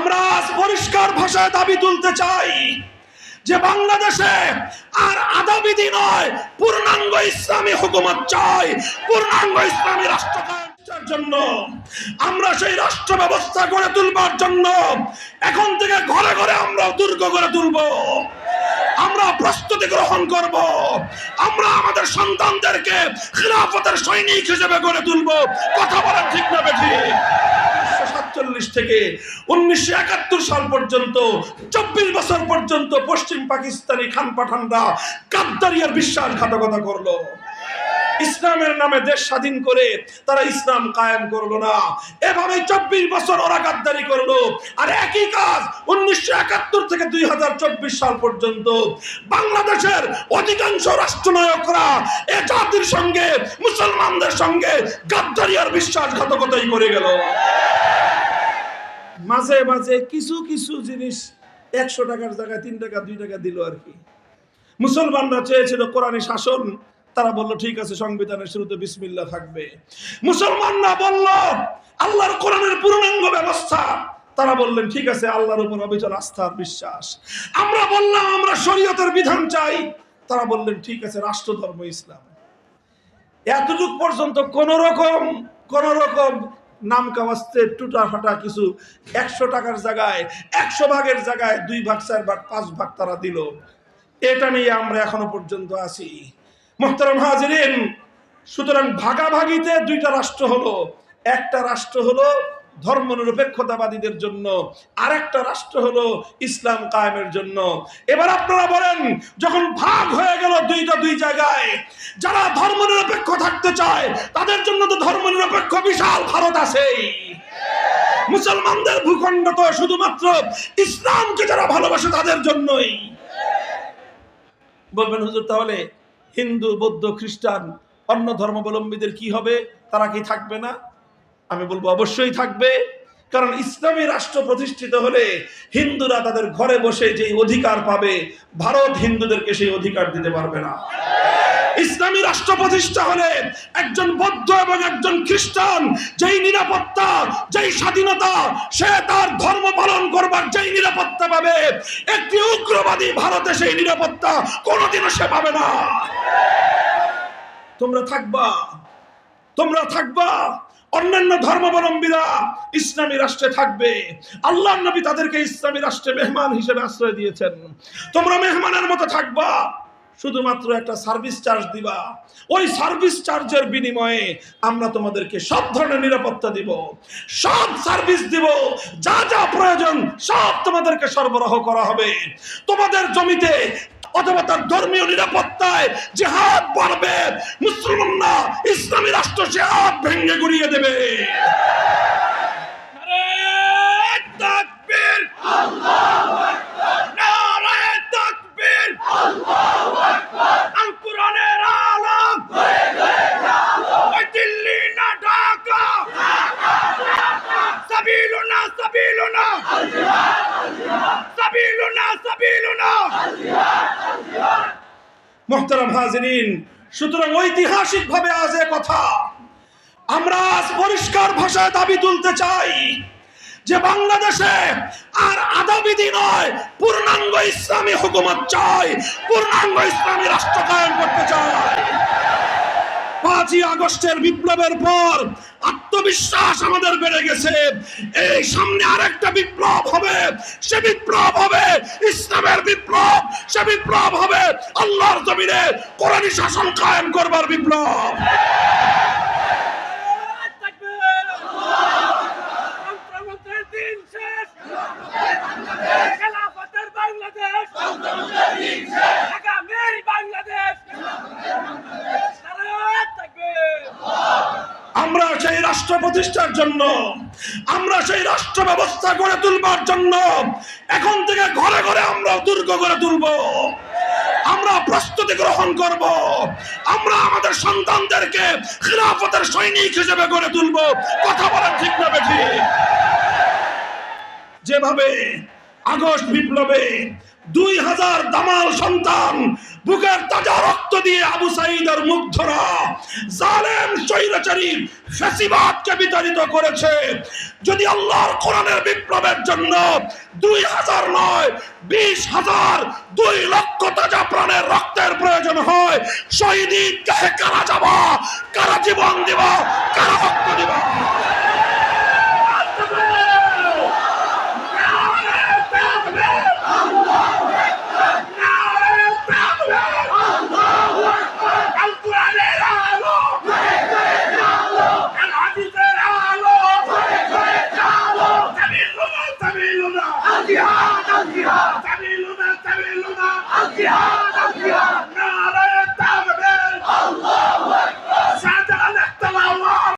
আমরা পরিষ্কার ভাষায় দাবি তুলতে চাই যে বাংলাদেশে আর আদাবিদি নয়, পূর্ণাঙ্গ ইসলামী হুকুমত চাই, পূর্ণাঙ্গ ইসলামী রাষ্ট্র কায়েমের জন্য। আমরা সেই রাষ্ট্র ব্যবস্থা গড়ে তুলবার জন্য এখন থেকে ঘরে ঘরে আমরা দুর্গ গড়ে তুলব, আমরা প্রস্তুতি গ্রহণ করব, আমরা আমাদের সন্তানদেরকে খিলাফতের সৈনিক হিসেবে গড়ে তুলব। কথা বলেন ঠিক না বেঠিক? 1947 থেকে 1971 সাল পর্যন্ত 24 বছর পর্যন্ত পশ্চিম পাকিস্তানি খান পাঠানরা গাদ্দারি আর বিশ্বাসঘাতকতা করলো। ইসলামের নামে দেশ স্বাধীন করে তারা ইসলাম কায়েম করলো না। এভাবে 24 বছর ওরা গাদ্দারি করলো। আর একই কাজ 1971 থেকে 2024 সাল পর্যন্ত বাংলাদেশের অধিকাংশ রাষ্ট্রনায়করা এ জাতির সঙ্গে, মুসলমানদের সঙ্গে গাদ্দারি আর বিশ্বাসঘাতকতাই করে গেল। মাঝে মাঝে কিছু কিছু জিনিস 100 টাকার জায়গায় 3 টাকা 2 টাকা দিল আর কি। মুসলমানরা চেয়েছিল কোরআনী শাসন, তারা বলল ঠিক আছে সংবিধানের শুরুতে বিসমিল্লাহ থাকবে। মুসলমানরা বলল আল্লাহর কোরআনের পূর্ণাঙ্গ ব্যবস্থা, তারা বললেন ঠিক আছে আল্লাহর উপর অবিচল আস্থার বিশ্বাস। আমরা বললাম আমরা শরীয়তের বিধান চাই, তারা বললেন ঠিক আছে রাষ্ট্রধর্ম ইসলাম। এতটুক পর্যন্ত কোন রকম নাম কাওয়াস্তে টুটা ফাটা কিছু 100 টাকার জায়গায় 100 ভাগের জায়গায় 2 ভাগ 4 ভাগ 5 ভাগ তারা দিল। এটা নিয়ে আমরা এখনো পর্যন্ত আছি। মুহতারাম হাজিরিন, সুতরাং ভাগাভাগিতে 2টা রাষ্ট্র হলো। একটা রাষ্ট্র হলো ধর্মনিরপেক্ষতাবাদীদের জন্য, আরেকটা রাষ্ট্র হলো ইসলাম কায়েমের জন্য। এবার আপনারা বলেন, যখন ভাগ হয়ে গেল 2টা 2 জায়গায়, যারা ধর্মনিরপেক্ষ থাকতে চায় তাদের জন্য তো ধর্মনিরপেক্ষ বিশাল ভারত আছেই। মুসলমানদের ভূখণ্ড তো শুধুমাত্র ইসলামকে যারা ভালোবাসে তাদের জন্যই। বলবেন হুজুর তাহলে হিন্দু, বৌদ্ধ, খ্রিস্টান, অন্য ধর্মাবলম্বীদের কি হবে? তারা কি থাকবে না? আমি বলবো অবশ্যই থাকবে। কারণ ইসলামী রাষ্ট্র প্রতিষ্ঠিত হলে হিন্দুরা তাদের ঘরে বসে যেই অধিকার পাবে, ভারত হিন্দুদেরকে সেই অধিকার দিতে পারবে না। ইসলামী রাষ্ট্র প্রতিষ্ঠা হলে একজন বৌদ্ধ এবং একজন খ্রিস্টান যেই নিরাপত্তা, যেই স্বাধীনতা, সে তার ধর্ম পালন করবার যেই নিরাপত্তা পাবে, একটি উগ্রবাদী ভারতে সেই নিরাপত্তা কোনোদিনও সে পাবে না। তোমরা থাকবা, অন্যান্য ধর্মাবলম্বীরা ইসলামী রাষ্ট্রে থাকবে। আল্লাহর নবী তাদেরকে ইসলামী রাষ্ট্রে মেহমান হিসেবে আশ্রয় দিয়েছেন। তোমরা মেহমানের মতো থাকবা, শুধুমাত্র একটা সার্ভিস চার্জ দিবা। ওই সার্ভিস চার্জের বিনিময়ে আমরা তোমাদেরকে সব ধরনের নিরাপত্তা দিব, সব সার্ভিস দিব, যা যা প্রয়োজন সব তোমাদেরকে সরবরাহ করা হবে। তোমাদের জমিতে অথবা তার ধর্মীয় নিরাপত্তায় জিহাদ বাড়বে। মুসলমানরা ইসলামী রাষ্ট্র জিহাদ ভেঙে গুড়িয়ে দেবে। নারে তাকবীর, আল্লাহু আকবার, নারে তাকবীর, আল্লাহু আকবার। আল কোরআনের আলম হয়ে গেছে আলো, ওই দিল্লি না ঢাকা, সাবিলুনা সাবিলুনা, সাবিলুনা সাবিলুনা। মুহতারাম হাজিরিন, সুতরাং ঐতিহাসিক ভাবে আজ কথা আমরা পরিষ্কার ভাষায় দাবি তুলতে চাই যে বাংলাদেশে আর আদাবিদি নয়, পূর্ণাঙ্গ ইসলামী হুকুমত চাই, পূর্ণাঙ্গ ইসলামী রাষ্ট্র কায়েম করতে চাই। 5ই আগস্টের বিপ্লবের পর আত্মবিশ্বাস আমাদের বেড়ে গেছে। এই সামনে আরেকটা বিপ্লব হবে, সে বিপ্লব হবে ইসলামের বিপ্লব, সে বিপ্লব হবে আল্লাহর জমিনে কোরআনী শাসন কায়েম করবার বিপ্লব। আমরা সেই রাষ্ট্র প্রতিষ্ঠার জন্য, আমরা সেই রাষ্ট্র ব্যবস্থা গড়ে তুলবার জন্য এখন থেকে ঘরে ঘরে আমরা দুর্গ গড়ে তুলব, আমরা প্রস্তুতি গ্রহণ করব, আমরা আমাদের সন্তানদেরকে খিলাফতের সৈনিক হিসেবে গড়ে তুলব। কথা বলেন ঠিক না বেঠিক? যেভাবে আগস্ট বিপ্লবে 2000 দামাল সন্তান বুকের তাজা রক্ত দিয়ে আবু সাঈদের মুখ ধরা জালেম স্বৈরাচারী ফ্যাসিবাদকে বিতাড়িত করেছে। যদি আল্লাহর কোরআনের বিপ্লবের জন্য 2000 নয় 20,000 2 লক্ষ তাজা প্রাণের রক্তের প্রয়োজন হয়, শহীদ ঈদগাহে কারা যাবা, কারা জীবন দিবা, কারা রক্ত দিবা? الجهاد